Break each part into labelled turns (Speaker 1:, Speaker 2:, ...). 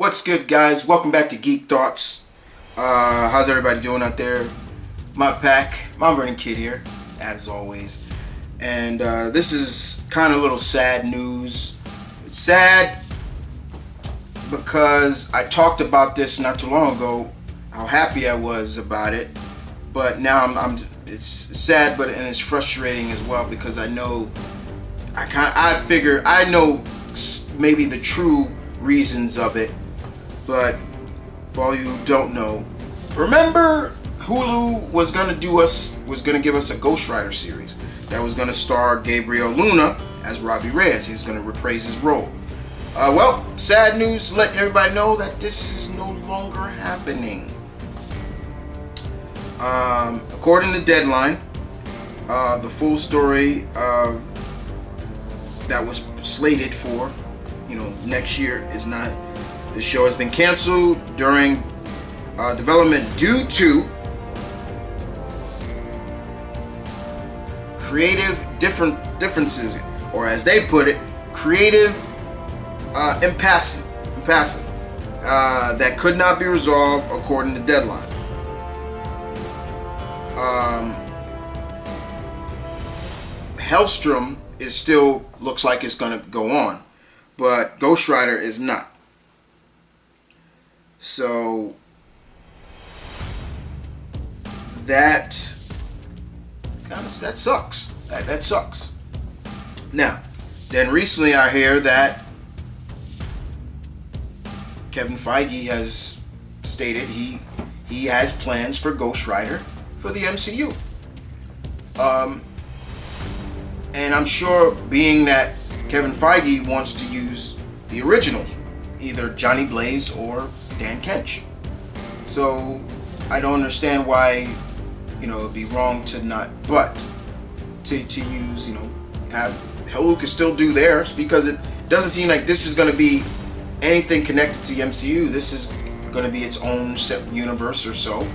Speaker 1: What's good, guys? Welcome back to Geek Thoughts. How's everybody doing out there? My running kid here, as always. And this is kind of a little sad news. It's sad because I talked about this not too long ago, how happy I was about it. But now it's sad, and it's frustrating as well because I know I know maybe the true reasons of it. But for all you who don't know, remember Hulu was gonna give us a Ghost Rider series that was gonna star Gabriel Luna as Robbie Reyes. He was gonna reprise his role. Well, sad news. Let everybody know that this is no longer happening. According to Deadline, the full story that was slated for, next year is not. The show has been canceled during development due to creative differences, or as they put it, creative impasse that could not be resolved according to Deadline. Hellstrom looks like it's gonna go on, but Ghost Rider is not. So that sucks. That sucks. Now, then recently I hear that Kevin Feige has stated he has plans for Ghost Rider for the MCU. And I'm sure, being that Kevin Feige wants to use the originals, either Johnny Blaze or Dan Kench. So I don't understand why, it'd be wrong to not, but to use, have Hulu can still do theirs, because it doesn't seem like this is going to be anything connected to the MCU. This is going to be its own separate universe or so.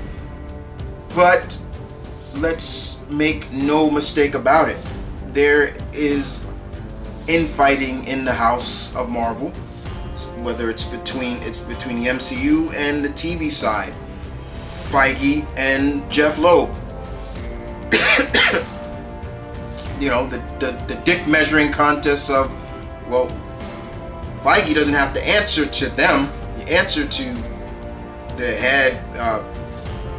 Speaker 1: But let's make no mistake about it. There is infighting in the House of Marvel, whether it's between the MCU and the TV side, Feige and Jeff Loeb. The dick measuring contest of, well, Feige doesn't have to answer to them. He answered to the head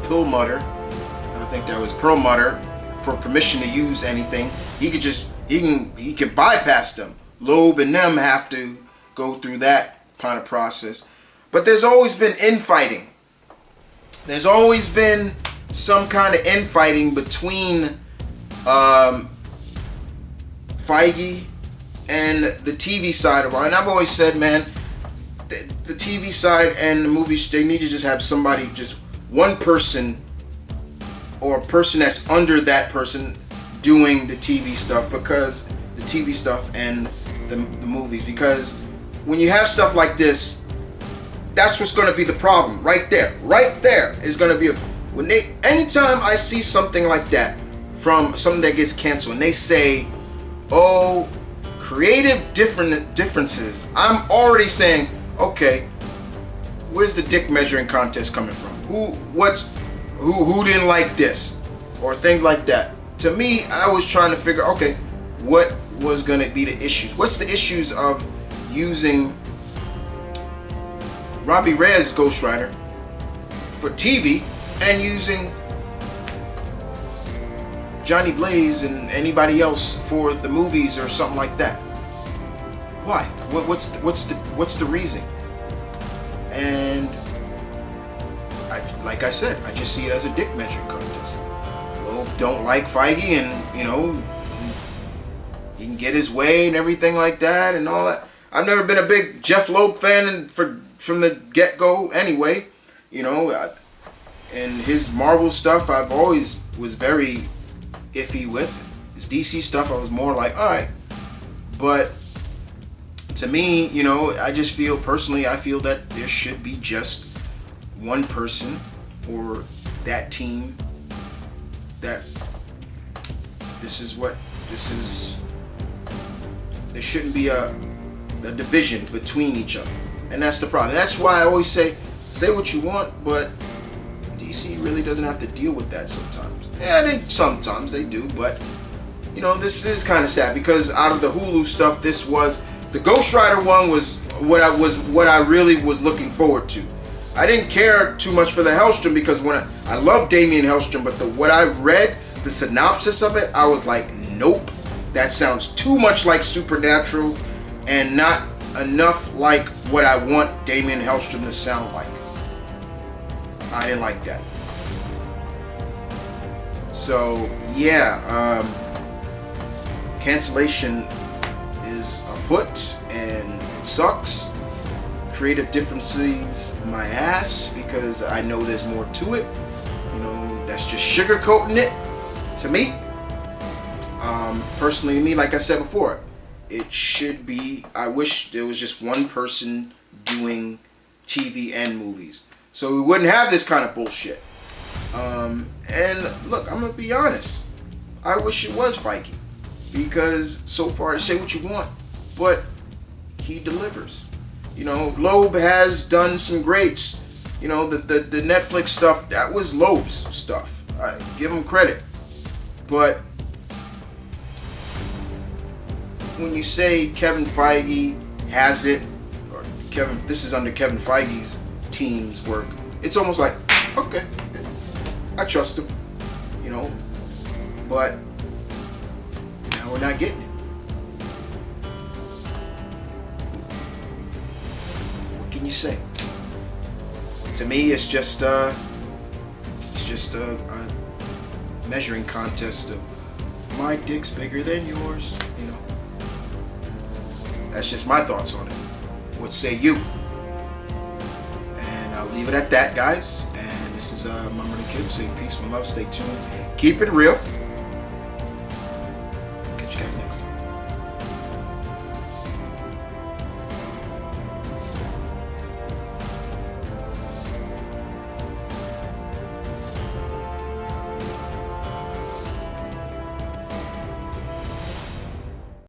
Speaker 1: Perlmutter. I think that was Perlmutter, for permission to use anything. He can bypass them. Loeb and them have to go through that kind of process. But there's always been infighting. There's always been some kind of infighting between Feige and the TV side of it. And I've always said, man, the TV side and the movies, they need to just have somebody, just one person or a person that's under that person doing the TV stuff, because the TV stuff and the movies, because when you have stuff like this, that's what's going to be the problem. Right there is going to be anytime I see something like that, from something that gets canceled, and they say, oh, creative differences, I'm already saying, okay, where's the dick measuring contest coming from? Who didn't like this, or things like that? To me, I was trying to figure, okay, what was going to be the issues? What's the issues of using Robbie Reyes Ghost Rider for TV and using Johnny Blaze and anybody else for the movies or something like that? Why? What's the reason? And like I said, I just see it as a dick measuring contest. Well, don't like Feige, and he can get his way and everything like that and all that. I've never been a big Jeff Loeb fan from the get-go anyway. And his Marvel stuff I've always was very iffy with. His DC stuff I was more like, alright. But to me, I just feel that there should be just one person or that team that there shouldn't be a division between each other. And that's the problem. That's why I always say what you want, but DC really doesn't have to deal with that sometimes. Yeah, sometimes they do, but this is kind of sad because out of the Hulu stuff, this was the Ghost Rider one was what I really was looking forward to. I didn't care too much for the Hellstrom because when I love Damian Hellstrom, but what I read, the synopsis of it, I was like, nope, that sounds too much like Supernatural and not enough like what I want Damian Hellstrom to sound like. I didn't like that. So yeah, cancellation is afoot and it sucks. Creative differences my ass because I know there's more to it. That's just sugarcoating it to me. Personally, me, like I said before, it should be. I wish there was just one person doing TV and movies, so we wouldn't have this kind of bullshit. And look, I'm gonna be honest. I wish it was Feige because so far, say what you want, but he delivers. Loeb has done some greats. The Netflix stuff, that was Loeb's stuff. I give him credit. But when you say Kevin Feige has it, or this is under Kevin Feige's team's work, it's almost like, okay, I trust him. But now we're not getting it. Can you say? To me, it's just a measuring contest of my dick's bigger than yours. That's just my thoughts on it. What say you? And I'll leave it at that, guys. And this is Mama the Kid. Say peace and love. Stay tuned. Keep it real. Catch you guys next time.